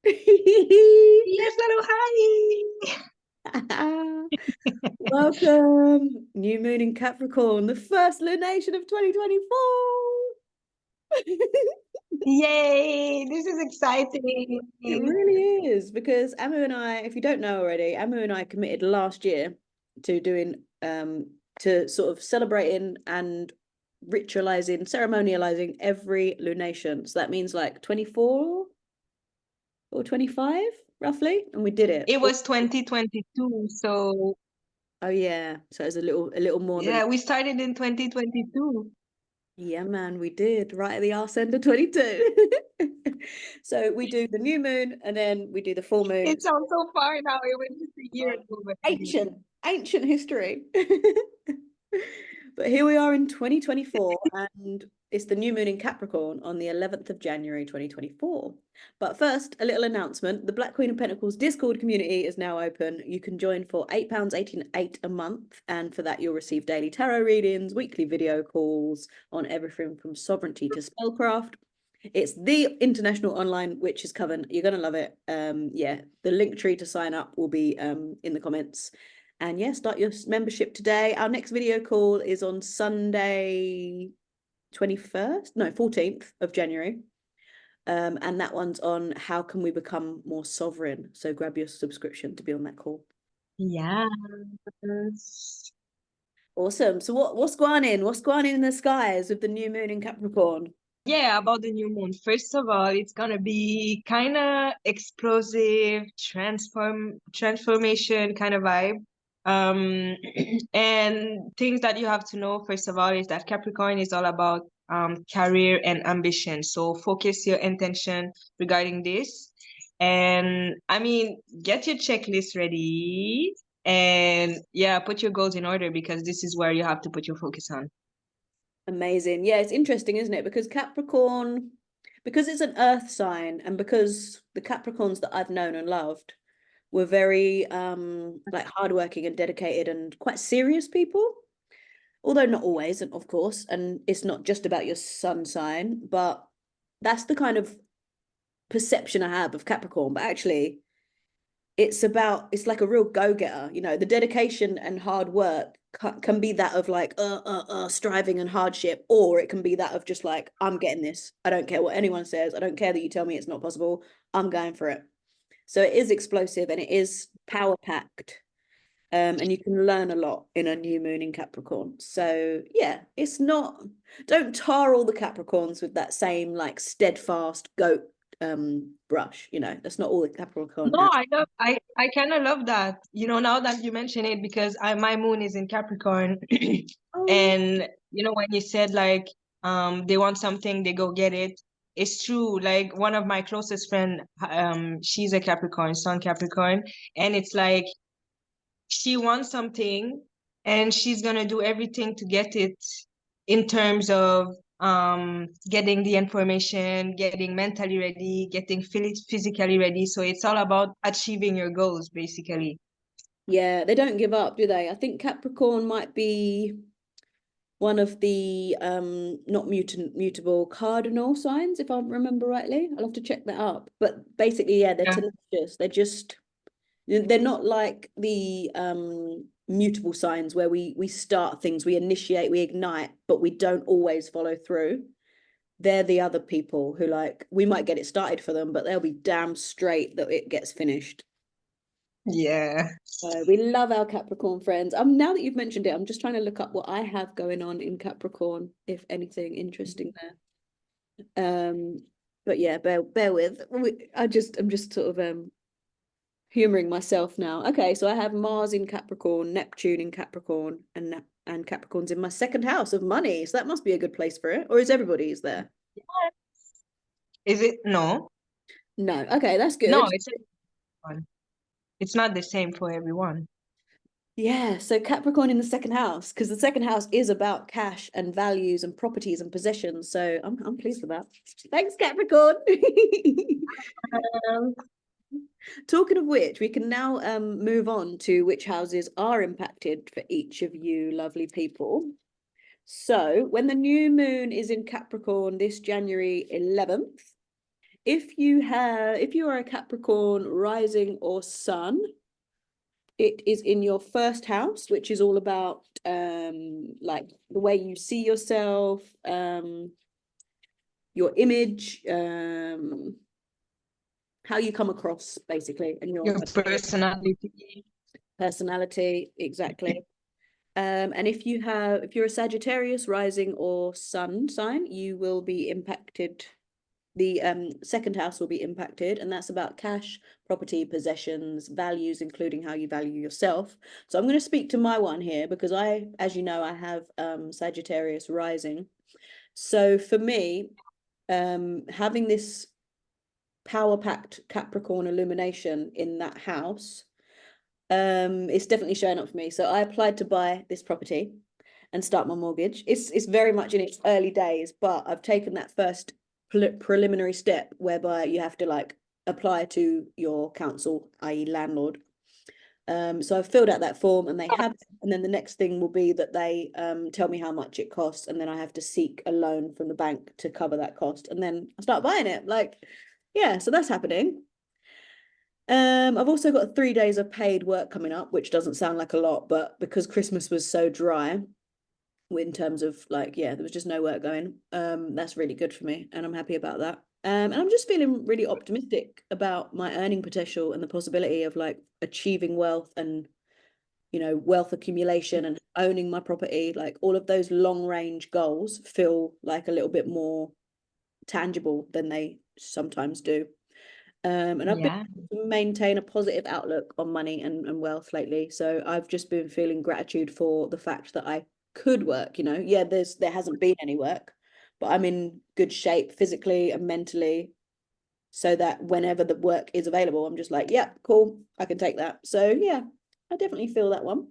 Yes, hello, hi. Welcome, new moon in Capricorn, the first lunation of 2024. Yay, this is exciting. It really is, because Amu and I, if you don't know already, Amu and I committed last year to doing to sort of celebrating and ritualizing, ceremonializing every lunation. So that means like 24 or 25 roughly, and we did it. It was 2022, so Oh yeah, so it's a little more than yeah, we started in 2022. yeah, man, we did right at the arse end of 22. So we do the new moon and then we do the full moon. It sounds so far now. It was just a year ago, but Ancient history. But here we are in 2024, and it's the new moon in Capricorn on the 11th of January 2024. But first, a little announcement. The Black Queen of Pentacles Discord community is now open. You can join for £8.88 a month, and for that you'll receive daily tarot readings, weekly video calls on everything from sovereignty to spellcraft. It's the International Online Witches Coven. You're going to love it. Yeah, the link tree to sign up will be in the comments. And yeah, start your membership today. Our next video call is on Sunday 21st, no, 14th of January. And that one's on how can we become more sovereign. So grab your subscription to be on that call. yes. Awesome. So what's going on? What's going on in the skies with the new moon in Capricorn? Yeah, about the new moon. First of all, it's gonna be kind of explosive, transformation kind of vibe. And things that you have to know, first of all, is that Capricorn is all about career and ambition. So focus your intention regarding this. And I mean, get your checklist ready and yeah, put your goals in order because this is where you have to put your focus on. Amazing. Yeah, it's interesting, isn't it? Because Capricorn, because it's an earth sign, and because the Capricorns that I've known and loved were very like hardworking and dedicated and quite serious people. Although not always, and of course, and it's not just about your sun sign, but that's the kind of perception I have of Capricorn. But actually, it's like a real go-getter, the dedication and hard work can be that of like striving and hardship, or it can be that of just like, I'm getting this, I don't care what anyone says, I don't care that you tell me it's not possible, I'm going for it. So it is explosive and it is power packed, and you can learn a lot in a new moon in Capricorn. So yeah, it's not, don't tar all the Capricorns with that same like steadfast goat brush, that's not all the Capricorn No, has. I kind of love that. Now that you mention it, because my moon is in Capricorn, Oh, and when you said like they want something, they go get it. It's true. Like one of my closest friend, she's a Capricorn, Sun Capricorn, and it's like she wants something and she's gonna do everything to get it in terms of getting the information, getting mentally ready, getting physically ready. So it's all about achieving your goals basically. yeah, they don't give up, do they? I think Capricorn might be one of the not mutable cardinal signs, if I remember rightly. I'll have to check that up. But basically, yeah, they're Yeah. tenacious. They're not like the mutable signs where we start things, we initiate, we ignite, but we don't always follow through. They're the other people who, like, we might get it started for them, but they'll be damn straight that it gets finished. Yeah. We love our Capricorn friends. Now that you've mentioned it, I'm just trying to look up what I have going on in Capricorn, if anything interesting there. But yeah, bear with. I'm just sort of humoring myself now. Okay, so I have Mars in Capricorn, Neptune in Capricorn, and Capricorn's in my second house of money. So that must be a good place for it. Or is everybody's there? Is it? No. No. Okay, that's No, good. it's not the same for everyone. Yeah, so Capricorn in the second house, because the second house is about cash and values and properties and possessions. So I'm pleased with that. Thanks, Capricorn. Um, Talking of which, we can now move on to which houses are impacted for each of you lovely people. So when the new moon is in Capricorn this January 11th, if you are a Capricorn rising or sun, it is in your first house, which is all about like the way you see yourself, your image, how you come across, basically, and Your personality. personality, exactly. And if you're a Sagittarius rising or sun sign, you will be impacted. The second house will be impacted, and that's about cash, property, possessions, values, including how you value yourself. So I'm going to speak to my one here because as you know, I have Sagittarius rising. So for me, having this power-packed Capricorn illumination in that house, it's definitely showing up for me. So I applied to buy this property and start my mortgage. It's very much in its early days, but I've taken that first preliminary step whereby you have to like apply to your council, i.e. landlord. So I've filled out that form and they have, and then the next thing will be that they tell me how much it costs, and then I have to seek a loan from the bank to cover that cost, and then I start buying it. Like, yeah, so that's happening. I've also got 3 days of paid work coming up, which doesn't sound like a lot, but because Christmas was so dry, in terms of like, yeah, there was just no work going. That's really good for me, and I'm happy about that. And I'm just feeling really optimistic about my earning potential and the possibility of like achieving wealth and, you know, wealth accumulation and owning my property. Like all of those long range goals feel like a little bit more tangible than they sometimes do. And I've been Yeah. able to maintain a positive outlook on money and wealth lately. So I've just been feeling gratitude for the fact that I could work, you know. Yeah, there hasn't been any work, but I'm in good shape physically and mentally, so that whenever the work is available, I'm just like, yeah, cool, I can take that. So yeah, I definitely feel that one.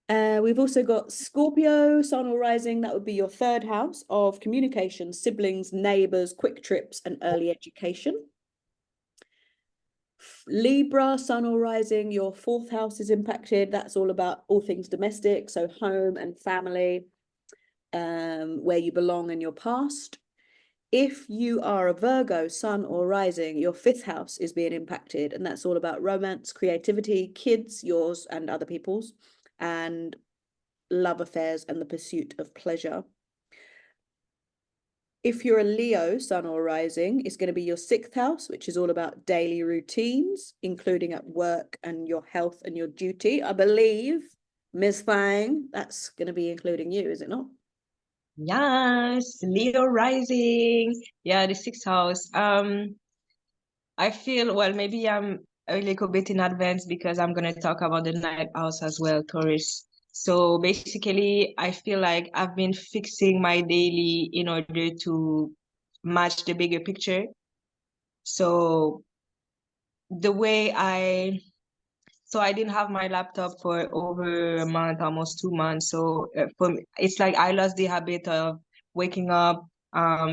We've also got Scorpio, Sun or Rising. That would be your third house of communication, siblings, neighbors, quick trips, and early education. Libra, Sun or Rising, your fourth house is impacted. That's all about all things domestic, so home and family, where you belong and your past. If you are a Virgo, Sun or Rising, your fifth house is being impacted, and that's all about romance, creativity, kids, yours and other people's, and love affairs and the pursuit of pleasure. If you're a Leo, Sun or Rising, it's going to be your sixth house, which is all about daily routines, including at work and your health and your duty. I believe, Ms. Fang, that's going to be including you, is it not? Yes, Leo rising. Yeah, the sixth house. I feel, well, maybe I'm a little bit in advance because I'm gonna talk about the ninth house as well, Taurus. So basically, I feel like I've been fixing my daily in order to match the bigger picture. So the way I didn't have my laptop for over a month, almost 2 months. So for me, it's like I lost the habit of waking up,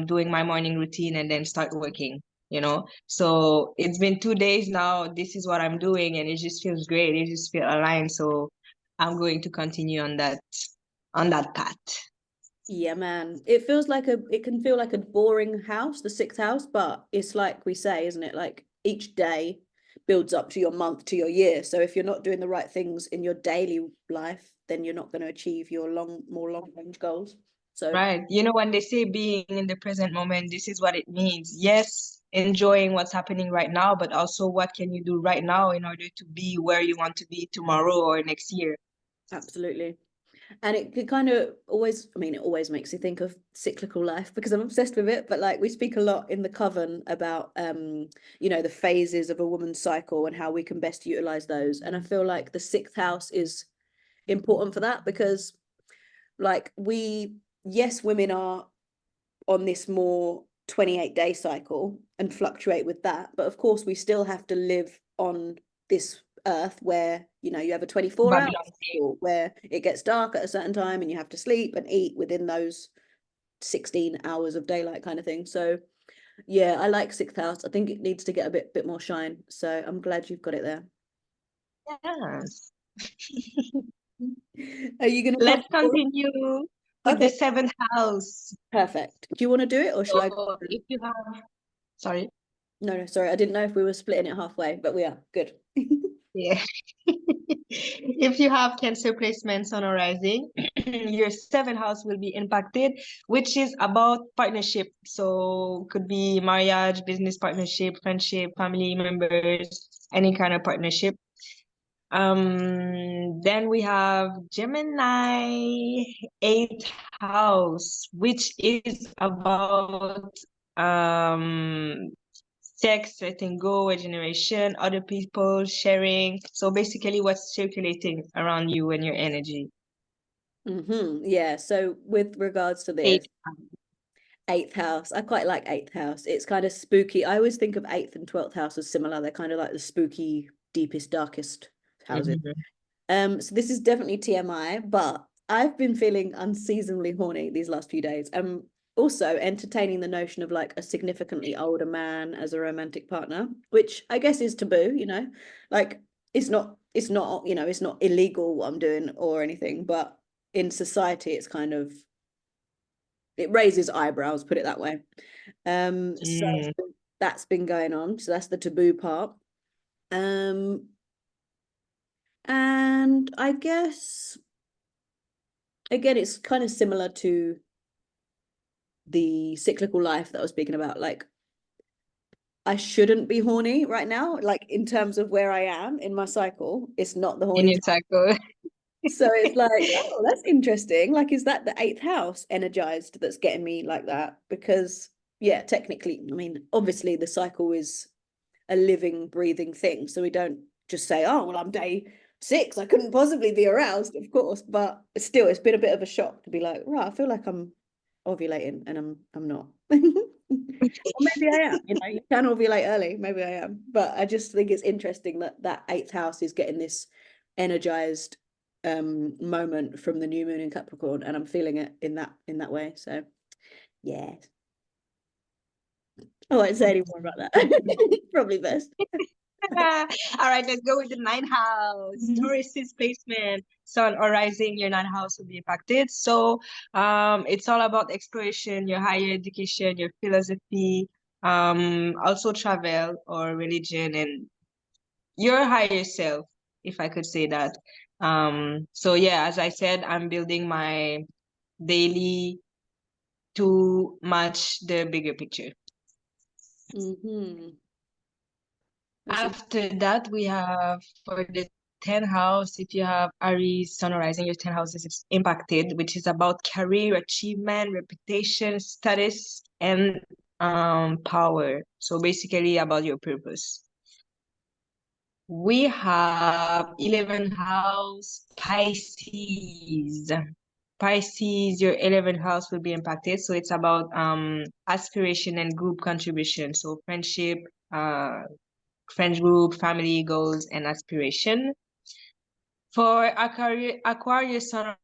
doing my morning routine, and then start working. You know, so it's been 2 days now. This is what I'm doing, and it just feels great. It just feels aligned. So I'm going to continue on that path. Yeah, man. It can feel like a boring house, the sixth house, but it's like we say, isn't it? Like each day builds up to your month, to your year. So if you're not doing the right things in your daily life, then you're not going to achieve your more long range goals. So Right. You know, when they say being in the present moment, this is what it means. Yes, enjoying what's happening right now, but also what can you do right now in order to be where you want to be tomorrow or next year? absolutely. And it could kind of always, I mean, it always makes you think of cyclical life because I'm obsessed with it. But like we speak a lot in the Coven about, you know, the phases of a woman's cycle and how we can best utilize those. And I feel like the sixth house is important for that because, like, yes, women are on this more 28-day cycle and fluctuate with that. But of course, we still have to live on this earth where, you know, you have a 24-hour Babylon. cycle where it gets dark at a certain time and you have to sleep and eat within those 16 hours of daylight kind of thing. So yeah, I like sixth house. I think it needs to get a bit more shine. So I'm glad you've got it there. Yes. Are you going to pass Let's the ball? continue with the Okay, seventh house. perfect. Do you want to do it or shall I? So if you have Sorry. No, sorry. I didn't know if we were splitting it halfway, but we are. Good. Yeah. If you have Cancer placements on or rising, your seventh house will be impacted, which is about partnership. So could be marriage, business partnership, friendship, family members, any kind of partnership. Then we have Gemini eighth house, which is about sex, letting go, regeneration, other people sharing. So basically what's circulating around you and your energy. Yeah. So with regards to this, eighth house, I quite like eighth house. It's kind of spooky. I always think of eighth and 12th house as similar. They're kind of like the spooky, deepest, darkest houses. So this is definitely TMI, but I've been feeling unseasonably horny these last few days. Also entertaining the notion of like a significantly older man as a romantic partner, which I guess is taboo, you know, like it's not, you know, it's not illegal what I'm doing or anything, but in society, it's kind of, it raises eyebrows, put it that way. So that's been going on. So that's the taboo part. And I guess again, it's kind of similar to the cyclical life that I was speaking about. Like, I shouldn't be horny right now. Like, in terms of where I am in my cycle, it's not the In horny your cycle. So it's like, oh, that's interesting. Like, is that the eighth house energized that's getting me like that? Because, yeah, technically, I mean, obviously the cycle is a living, breathing thing. So we don't just say, oh, well, I'm day 6. I couldn't possibly be aroused, of course. But still, it's been a bit of a shock to be like, right, I feel like I'm ovulating and I'm not. Or maybe I am, you know, you can ovulate early, maybe I am. But I just think it's interesting that that eighth house is getting this energized moment from the new moon in Capricorn, and I'm feeling it in that way. So yeah. I won't say any more about that. Probably best. All right, let's go with the ninth house. Taurus's placement, sun or rising, your ninth house will be impacted. So it's all about exploration, your higher education, your philosophy, also travel or religion and your higher self, if I could say that. So yeah, as I said, I'm building my daily to match the bigger picture. After that, we have for the 10th house, if you have Aries, sun or rising, your 10th house is impacted, which is about career, achievement, reputation, status, and power. So basically about your purpose. We have 11th house, Pisces. Pisces, your 11th house will be impacted. So it's about aspiration and group contribution. So friendship, friend group, family goals, and aspiration. For Aquarius, sun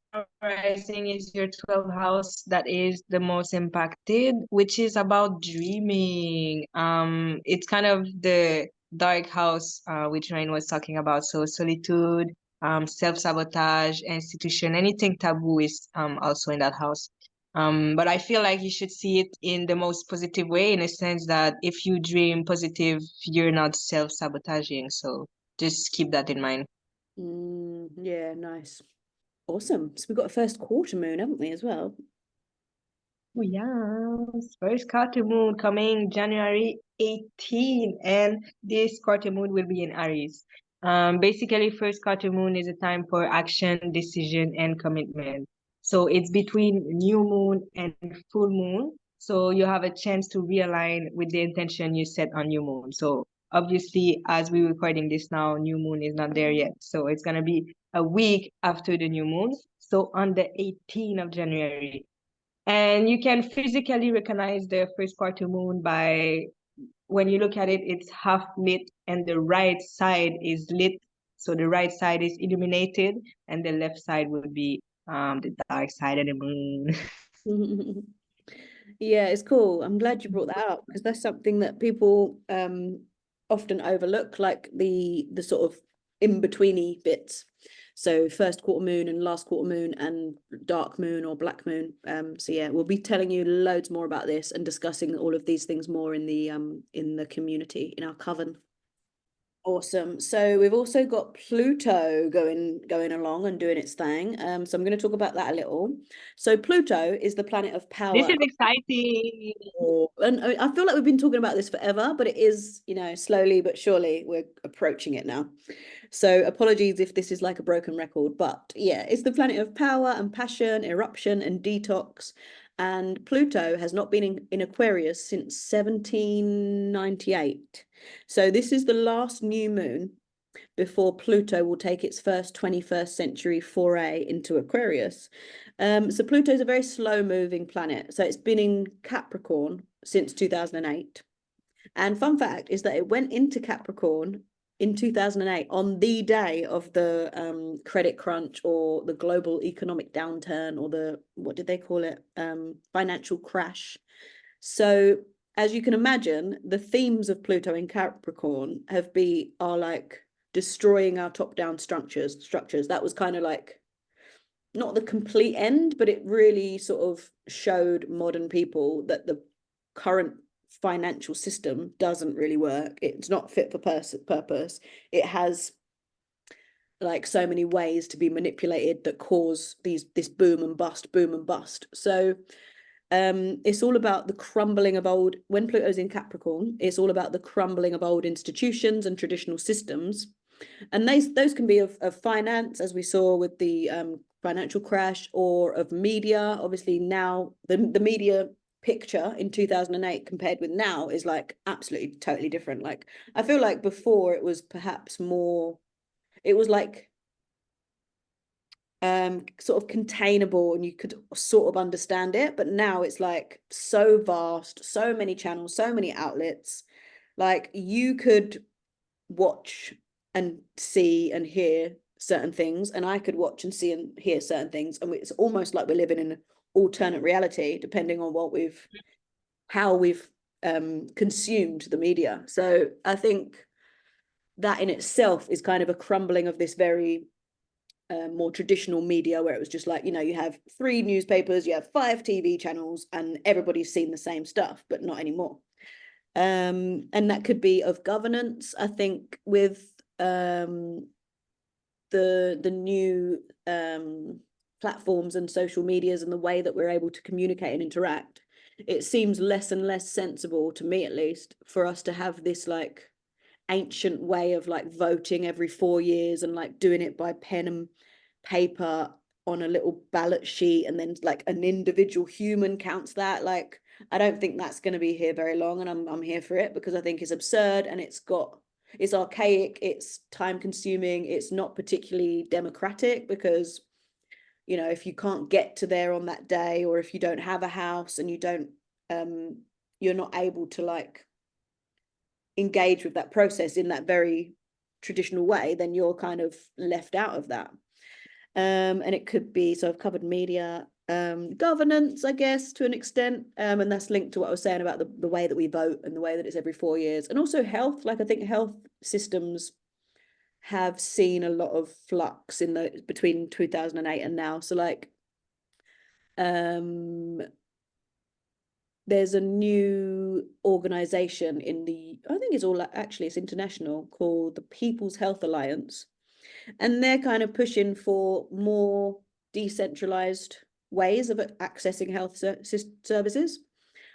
rising is your 12th house that is the most impacted, which is about dreaming. It's kind of the dark house which Ryan was talking about. So solitude, self-sabotage, institution, anything taboo is also in that house. But I feel like you should see it in the most positive way, in a sense that if you dream positive, you're not self-sabotaging. So just keep that in mind. Yeah, nice. Awesome. So we've got a first quarter moon, haven't we, as well? Oh, yes, first quarter moon coming January 18, and this quarter moon will be in Aries. Basically, first quarter moon is a time for action, decision, and commitment. So it's between new moon and full moon. So you have a chance to realign with the intention you set on new moon. So obviously, as we're recording this now, new moon is not there yet. So it's gonna be a week after the new moon. So on the 18th of January. And you can physically recognize the first quarter moon by when you look at it, it's half lit and the right side is lit. So the right side is illuminated and the left side would be the dark side of the moon. Yeah, it's cool. I'm glad you brought that up because that's something that people often overlook, like the sort of in-betweeny bits. So first quarter moon and last quarter moon and dark moon or black moon. So yeah, we'll be telling you loads more about this and discussing all of these things more in the community, in our coven. Awesome. So we've also got Pluto going along and doing its thing. So I'm going to talk about that a little. So Pluto is the planet of power. This is exciting. And I feel like we've been talking about this forever, but it is, slowly but surely we're approaching it now. So apologies if this is like a broken record, but yeah, it's the planet of power and passion, eruption and detox. And Pluto has not been in Aquarius since 1798. So this is the last new moon before Pluto will take its first 21st century foray into Aquarius. So Pluto is a very slow moving planet. So it's been in Capricorn since 2008. And fun fact is that it went into Capricorn in 2008 on the day of the credit crunch or the global economic downturn, or the, what did they call it? Financial crash. So as you can imagine, the themes of Pluto in Capricorn are like destroying our top-down structures. That was kind of like not the complete end, but it really sort of showed modern people that the current financial system doesn't really work. It's not fit for purpose. It has like so many ways to be manipulated that cause this boom and bust. So it's all about the crumbling of old, when Pluto's in Capricorn, it's all about the crumbling of old institutions and traditional systems. And those can be of finance, as we saw with the financial crash, or of media. Obviously now the media picture in 2008 compared with now is like absolutely totally different. Like I feel like before it was perhaps more, it was like sort of containable and you could sort of understand it, but now it's like so vast, so many channels, so many outlets. Like you could watch and see and hear certain things, and I could watch and see and hear certain things, and it's almost like we're living in an alternate reality depending on how we've consumed the media. So I think that in itself is kind of a crumbling of this very more traditional media, where it was just like, you have 3 newspapers, you have 5 TV channels, and everybody's seen the same stuff, but not anymore. And that could be of governance. I think with the new platforms and social medias and the way that we're able to communicate and interact, it seems less and less sensible, to me at least, for us to have this like ancient way of like voting every 4 years and like doing it by pen and paper on a little ballot sheet, and then like an individual human counts that. Like I don't think that's going to be here very long, and I'm here for it because I think it's absurd, and it's archaic, it's time consuming, it's not particularly democratic, because if you can't get to there on that day, or if you don't have a house and you're not able to like engage with that process in that very traditional way, then you're kind of left out of that. And it could be, so I've covered media, governance, I guess, to an extent, and that's linked to what I was saying about the way that we vote and the way that it's every 4 years, and also health. Like I think health systems have seen a lot of flux between 2008 and now. So like there's a new organization I think it's international, called the People's Health Alliance, and they're kind of pushing for more decentralized ways of accessing health services.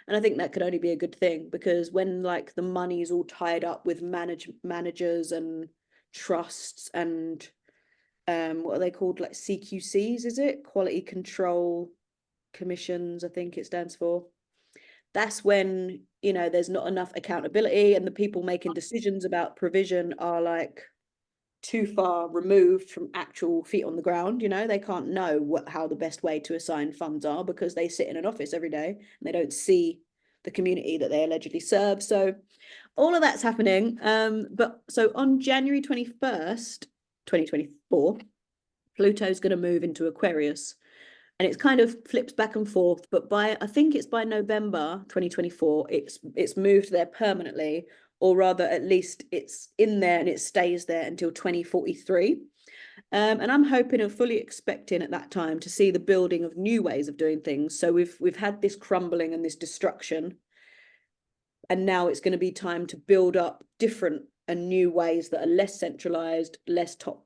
And I think that could only be a good thing, because when like the money is all tied up with managers and trusts and what are they called, like CQCs, is it quality control commissions, I think it stands for. That's when there's not enough accountability, and the people making decisions about provision are like too far removed from actual feet on the ground. They can't know how the best way to assign funds are, because they sit in an office every day and they don't see the community that they allegedly serve. So all of that's happening. But so on January 21st, 2024, Pluto's going to move into Aquarius, and it's kind of flips back and forth, but I think it's by November 2024, it's moved there permanently, or rather at least it's in there and it stays there until 2043. And I'm hoping and fully expecting at that time to see the building of new ways of doing things. So we've had this crumbling and this destruction, and now it's going to be time to build up different and new ways that are less centralized, less top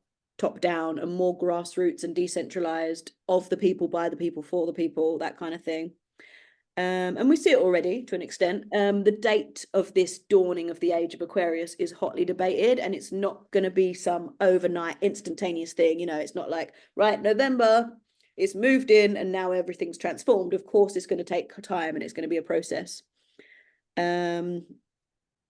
down, and more grassroots and decentralized, of the people, by the people, for the people, that kind of thing. And we see it already to an extent. The date of this dawning of the age of Aquarius is hotly debated, and it's not going to be some overnight instantaneous thing. You know, it's not like, right, November, it's moved in and now everything's transformed. Of course, it's going to take time and it's going to be a process.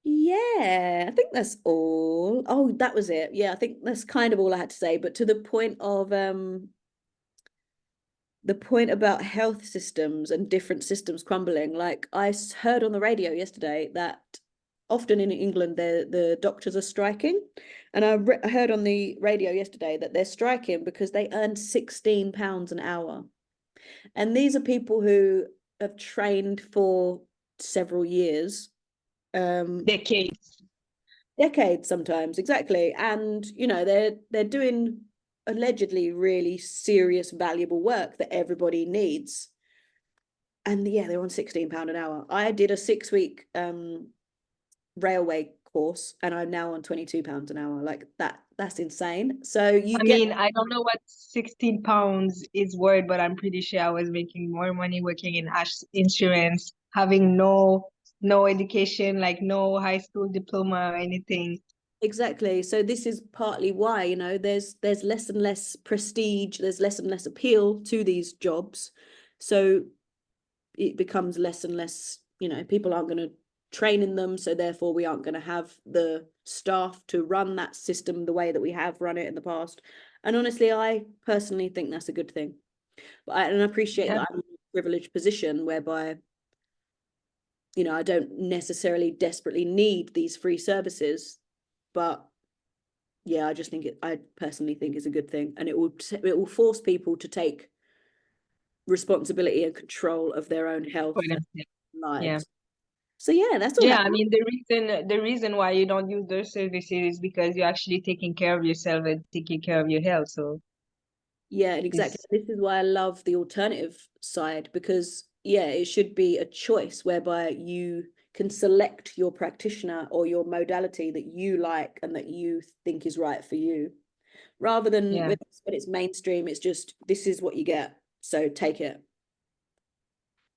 Yeah, I think that's all. Oh, that was it. Yeah, I think that's kind of all I had to say. But to the point about health systems and different systems crumbling, like I heard on the radio yesterday that often in England the doctors are striking, and I heard on the radio yesterday that they're striking because they earn £16 an hour, and these are people who have trained for several years, decades sometimes, exactly. And you know, they're doing allegedly really serious, valuable work that everybody needs. And yeah, they're on £16 an hour. I did a 6-week railway course and I'm now on £22 an hour. Like that's insane. So I mean, I don't know what £16 is worth, but I'm pretty sure I was making more money working in insurance, having no education, like no high school diploma or anything. Exactly. So this is partly why, you know, there's less and less prestige, there's less and less appeal to these jobs. So it becomes less and less, you know, people aren't going to train in them. So therefore we aren't going to have the staff to run that system the way that we have run it in the past. And honestly, I personally think that's a good thing. But I appreciate that I'm in a privileged position whereby, you know, I don't necessarily desperately need these free services, but yeah, I personally think it's a good thing, and it will force people to take responsibility and control of their own health and lives. Yeah. So yeah, that's all. Yeah, I mean, the reason why you don't use those services is because you're actually taking care of yourself and taking care of your health. So yeah, exactly. This is why I love the alternative side, because yeah, it should be a choice whereby you can select your practitioner or your modality that you like and that you think is right for you, rather than when it's mainstream, it's just this is what you get, so take it.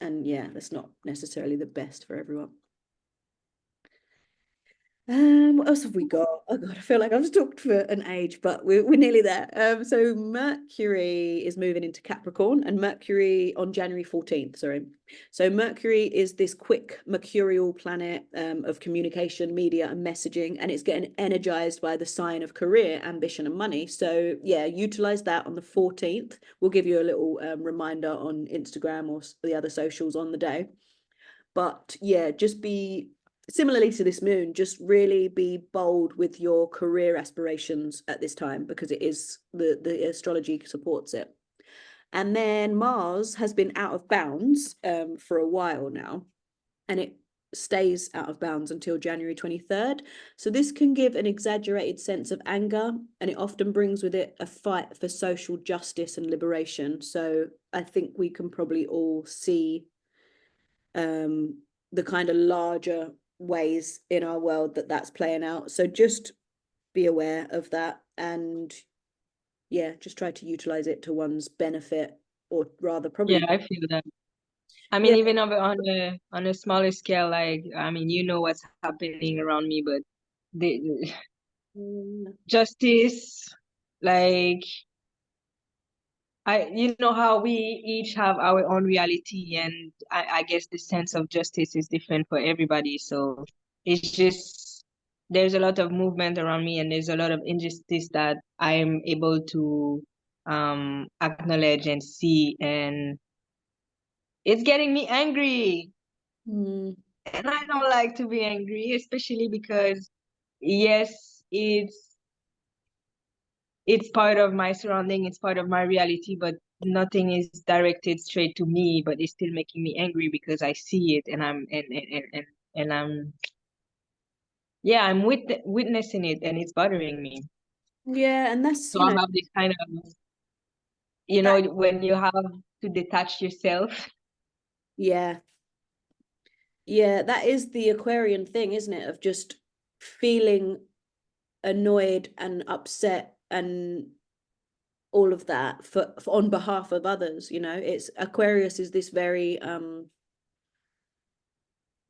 And yeah, that's not necessarily the best for everyone. What else have we got? Oh God, I feel like I've just talked for an age, but we're nearly there. So Mercury is moving into Capricorn, and Mercury on January 14th, sorry. So Mercury is this quick mercurial planet of communication, media, and messaging, and it's getting energized by the sign of career, ambition, and money. So yeah, utilize that on the 14th. We'll give you a little reminder on Instagram or the other socials on the day. But yeah, just be similarly to this moon, just really be bold with your career aspirations at this time, because it is the astrology supports it. And then Mars has been out of bounds for a while now, and it stays out of bounds until January 23rd. So this can give an exaggerated sense of anger, and it often brings with it a fight for social justice and liberation. So I think we can probably all see the kind of larger ways in our world that that's playing out. So just be aware of that, and yeah, just try to utilize it to one's benefit, or rather probably. Yeah, I feel that. I mean, even on a smaller scale, like I mean, you know what's happening around me, but the justice, like you know how we each have our own reality, and I guess the sense of justice is different for everybody. So it's just there's a lot of movement around me, and there's a lot of injustice that I'm able to acknowledge and see, and it's getting me angry. And I don't like to be angry, especially because yes, it's part of my surrounding, it's part of my reality, but nothing is directed straight to me, but it's still making me angry because I see it, and I'm yeah, I'm witnessing it, and it's bothering me. Yeah, and that's, So I have this kind of, you know, that, when you have to detach yourself. yeah. Yeah, that is the Aquarian thing, isn't it? Of just feeling annoyed and upset and all of that for on behalf of others, you know. It's Aquarius is this very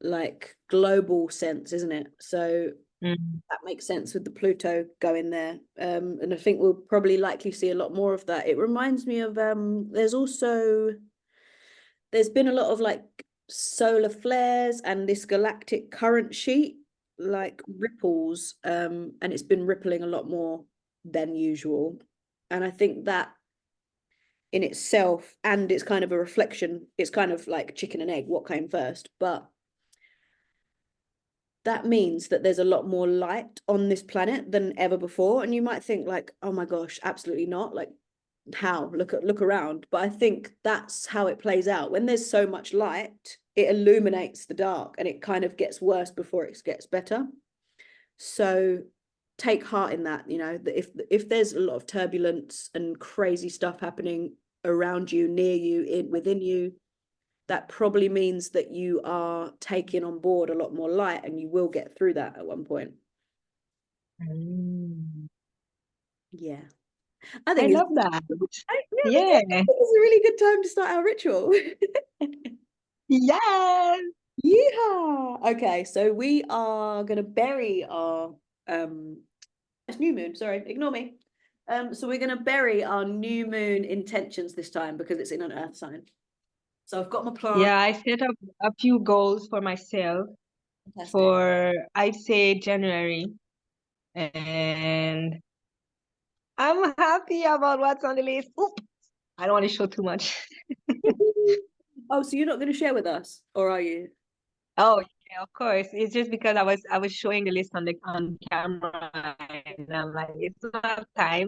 like global sense, isn't it? So Mm. that makes sense with the Pluto going there. And I think we'll probably likely see a lot more of that. It reminds me of there's been a lot of like solar flares and this galactic current sheet like ripples, and it's been rippling a lot more than usual. And I think that in itself, and it's kind of a reflection, it's kind of like chicken and egg, what came first, but that means that there's a lot more light on this planet than ever before. And you might think like, oh my gosh, absolutely not. Like, how? Look around. But I think that's how it plays out. When there's so much light, it illuminates the dark and it kind of gets worse before it gets better. So take heart in that, you know, that if there's a lot of turbulence and crazy stuff happening around you, near you, within you, that probably means that you are taking on board a lot more light and you will get through that at one point. Mm. Yeah. I I think love that. yeah, me too. Yeah. I think it's a really good time to start our ritual. Yes. Yeehaw! Okay, so we are gonna bury our it's new moon, sorry, ignore me. So we're gonna bury our new moon intentions this time because it's in an earth sign. So I've got my plant. Yeah, I set up a few goals for myself Fantastic. for, I'd say, January. And I'm happy about what's on the list. Oop, I don't want to show too much. Oh, so you're not gonna share with us, or are you? Oh, yeah, of course. It's just because I was showing the list on camera and I'm like, it's not time.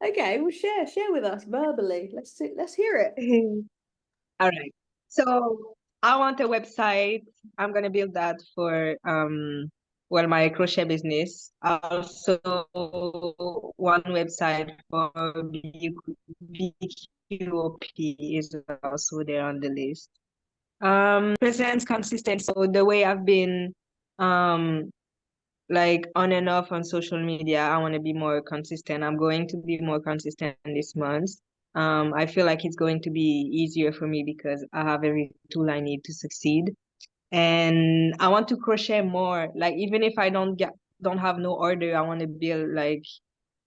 Okay, well share with us verbally. Let's hear it. All right. So I want a website. I'm gonna build that for well, my crochet business. Also one website for bqop is also there on the list. Presence consistent. So the way I've been um like on and off on social media, I want to be more consistent. I'm going to be more consistent this month. I feel like it's going to be easier for me because I have every tool I need to succeed. And I want to crochet more. Like even if I don't have no order, I want to build like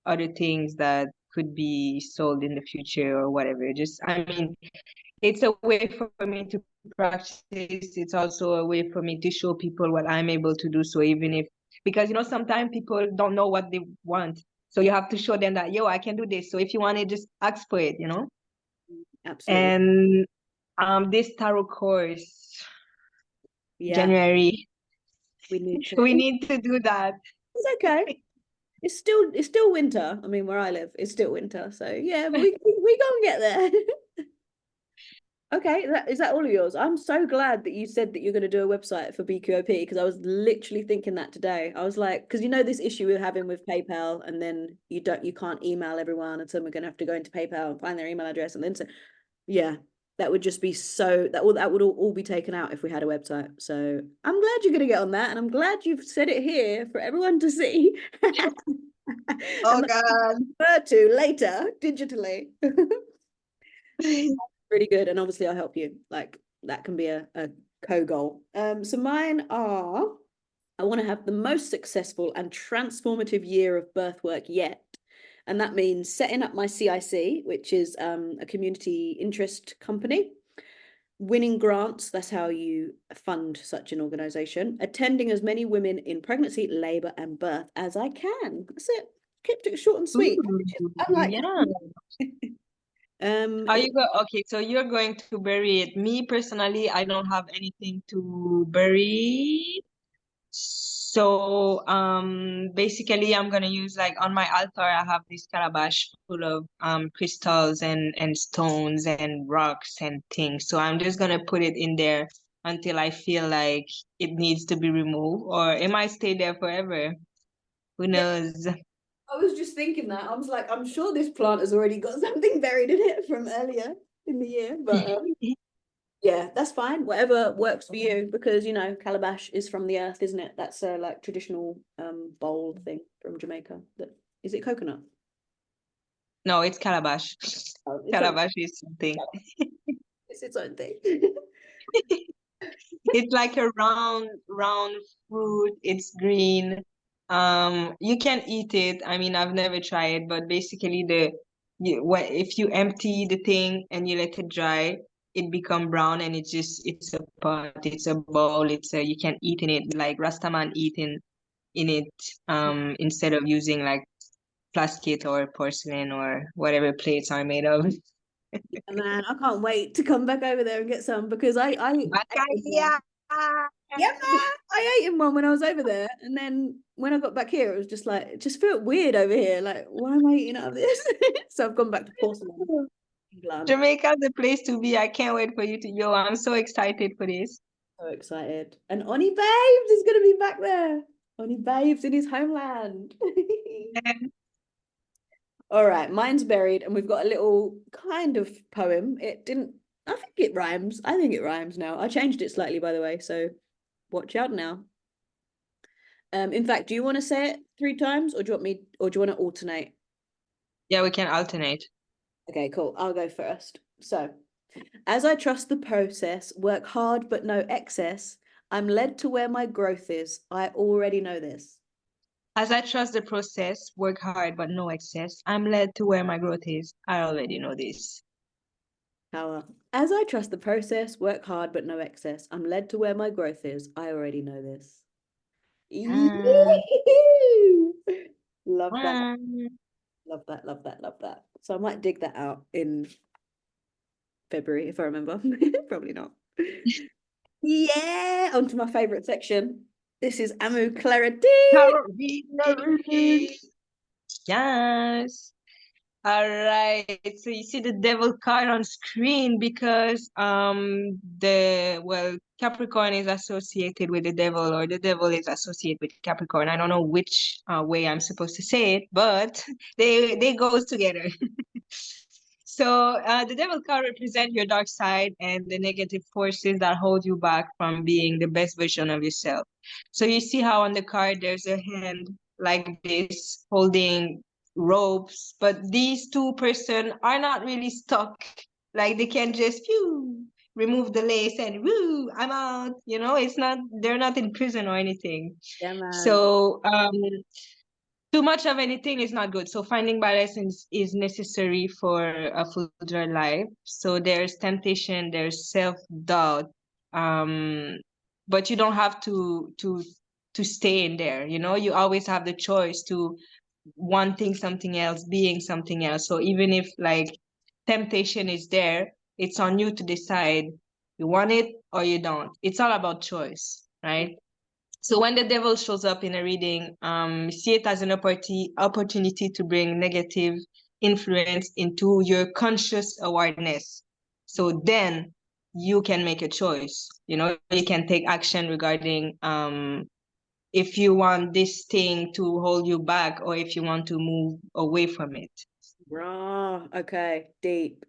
other things that could be sold in the future or whatever. Just I mean, it's a way for me to practice. It's also a way for me to show people what I'm able to do. So even if, because sometimes people don't know what they want. So you have to show them that, yo, I can do this. So if you want it, just ask for it. Absolutely. And this tarot course, Yeah, January, we need to. we need to do that. It's okay. It's still winter. I mean, where I live, it's still winter. So yeah, but we go and get there. Okay, is that all of yours? I'm so glad that you said that you're going to do a website for BQOP because I was literally thinking that today. I was like, because this issue we're having with PayPal, and then you can't email everyone, and so we're going to have to go into PayPal and find their email address, and then yeah, that would just be so that would all be taken out if we had a website. So I'm glad you're going to get on that, and I'm glad you've said it here for everyone to see. Oh And God. refer to later digitally. Really good, and obviously I'll help you. Like that can be a co-goal. So mine are, I want to have the most successful and transformative year of birth work yet. And that means setting up my CIC, which is a community interest company, winning grants, that's how you fund such an organization, attending as many women in pregnancy, labor, and birth as I can. That's it. Kept it short and sweet, which is unlike Yeah. Are you it, okay, so you're going to bury it. Me personally, I don't have anything to bury. So basically I'm gonna use, like, on my altar I have this calabash full of crystals and stones and rocks and things. So I'm just gonna put it in there until I feel like it needs to be removed, or it might stay there forever. Who knows? I was just thinking that. I was like, I'm sure this plant has already got something buried in it from earlier in the year. But yeah, that's fine. Whatever works for you, because you know, calabash is from the earth, isn't it? That's a like traditional bowl thing from Jamaica. That is it coconut? No, it's calabash. Oh, it's own, Calabash is something. it's its own thing. It's like a round fruit. It's green. You can eat it. I mean, I've never tried, but basically if you empty the thing and you let it dry, it become brown and it's a pot, it's a bowl, you can eat in it like Rastaman eating in it instead of using like plastic or porcelain or whatever plates are made of. Man, I can't wait to come back over there and get some because I ate in one. Bacaya! Yeah, man, I ate in one when I was over there, and then when I got back here, it was just like it just felt weird over here. Like, why am I eating out of this? So I've gone back to porcelain. England. Jamaica's the place to be. I can't wait for you to go. I'm so excited for this. So excited. And Oni Babes is gonna be back there. Oni Babes in his homeland. All right, mine's buried, and we've got a little kind of poem. It didn't, I think it rhymes. I think it rhymes now. I changed it slightly, by the way, so watch out now. In fact, do you want to say it 3 times, or do you want me, or do you want to alternate? Yeah, we can alternate. Okay, cool. I'll go first. So, as I trust the process, work hard but no excess, I'm led to where my growth is. I already know this. As I trust the process, work hard but no excess, I'm led to where my growth is. I already know this. Power. As I trust the process, work hard but no excess, I'm led to where my growth is. I already know this. Ah, Love that. ah. Love that. Love that. Love that. So I might dig that out in February if I remember. Probably not. Yeah, on to my favorite section. This is Amu Clarity. Yes. All right. So you see the devil card on screen because Capricorn is associated with the devil or the devil is associated with Capricorn. I don't know which way I'm supposed to say it, but they goes together. So the devil card represents your dark side and the negative forces that hold you back from being the best version of yourself. So you see how on the card there's a hand like this holding ropes, but these two person are not really stuck. Like they can just remove the lace and woo, I'm out. You know, they're not in prison or anything. Yeah, man. So too much of anything is not good. So finding balance is necessary for a fulfilled life. So there's temptation, there's self-doubt, but you don't have to stay in there. You know, you always have the choice to wanting something else, being something else. So even if like temptation is there, it's on you to decide you want it or you don't. It's all about choice, right? So when the devil shows up in a reading, see it as an opportunity to bring negative influence into your conscious awareness. So then you can make a choice. You know, you can take action regarding if you want this thing to hold you back or if you want to move away from it. Raw. Okay, deep.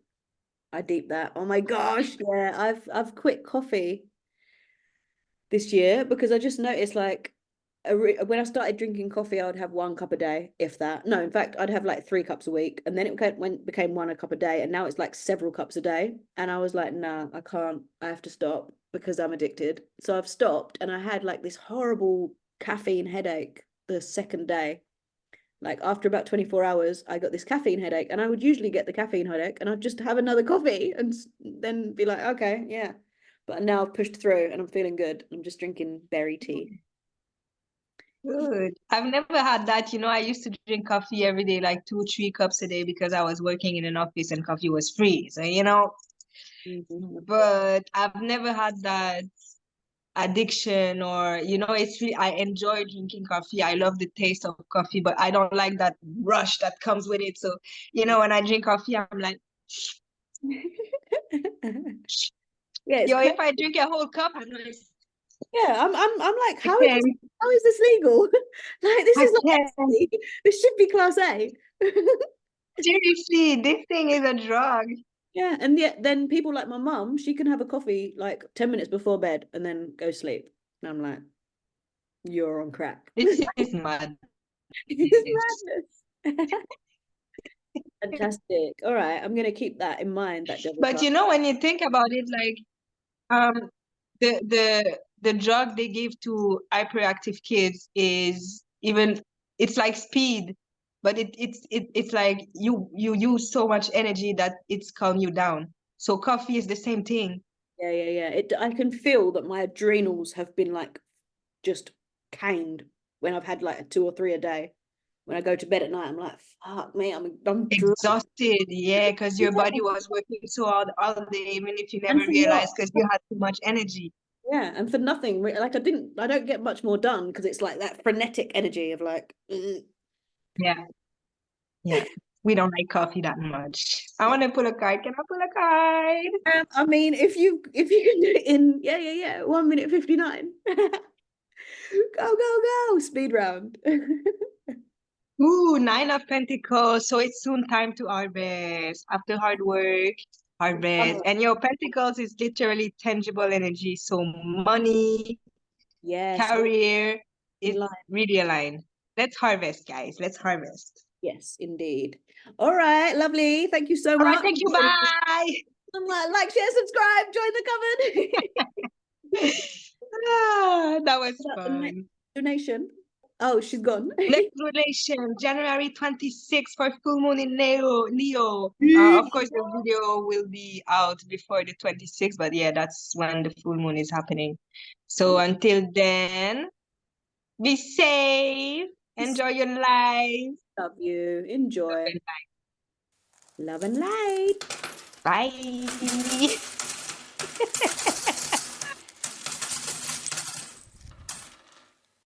I deep that. Oh my gosh, yeah. I've quit coffee this year because I just noticed like when I started drinking coffee, I would have 1 cup a day, if that. No, in fact, I'd have like 3 cups a week, and then it became 1 cup a day, and now it's like several cups a day. And I was like, nah, I can't. I have to stop because I'm addicted. So I've stopped, and I had like this horrible caffeine headache the second day. Like after about 24 hours, I got this caffeine headache, and I would usually get the caffeine headache, and I'd just have another coffee, and then be like, okay, yeah. But now I've pushed through, and I'm feeling good. I'm just drinking berry tea. Good. I've never had that. You know, I used to drink coffee every day, like 2, 3 cups a day because I was working in an office and coffee was free. So, you know, but I've never had that addiction or, you know, it's really, I enjoy drinking coffee. I love the taste of coffee, but I don't like that rush that comes with it. So, you know, when I drink coffee, I'm like, Yeah, it's yo, crazy. if I drink a whole cup, I'm like, Yeah, I'm like, I can't. how is this legal? Like, this I is not can't. ecstasy. This should be class A. Seriously, this thing is a drug. Yeah, and yet then people like my mum, she can have a coffee like 10 minutes before bed and then go sleep. And I'm like, you're on crack. This is mad. It's madness. Fantastic. All right, I'm gonna keep that in mind. That devil But card. you know, when you think about it, like um the drug they give to hyperactive kids is even, it's like speed, but it's like you use so much energy that it's calm you down. So coffee is the same thing. Yeah. I can feel that my adrenals have been like just caned when I've had like 2 or 3 a day. When I go to bed at night, I'm like, fuck me, I'm Exhausted, yeah, because your body was working so hard all day, even if you and never for what? realized, because you had too much energy. Yeah, and for nothing. Like I don't get much more done because it's like that frenetic energy of like, ugh. Yeah, yeah. We don't like coffee that much. I want to pull a card. Can I pull a card? I mean, if you can do it in 1 minute 59. Go, speed round. Ooh, Nine of Pentacles. So it's soon time to harvest. After hard work, harvest. And your Pentacles is literally tangible energy. So money, Yes, career in is line. really aligned. Let's harvest, guys. Let's harvest. Yes, indeed. All right, lovely. Thank you so All right, much. thank you. Bye. Like, share, subscribe, join the coven. That was About the next fun. donation. Oh, she's gone. Next relation, January 26th for full moon in Leo. Of course, the video will be out before the 26th, but yeah, that's when the full moon is happening. So until then, be safe, enjoy your life. Love you. Enjoy. Love and light. Bye.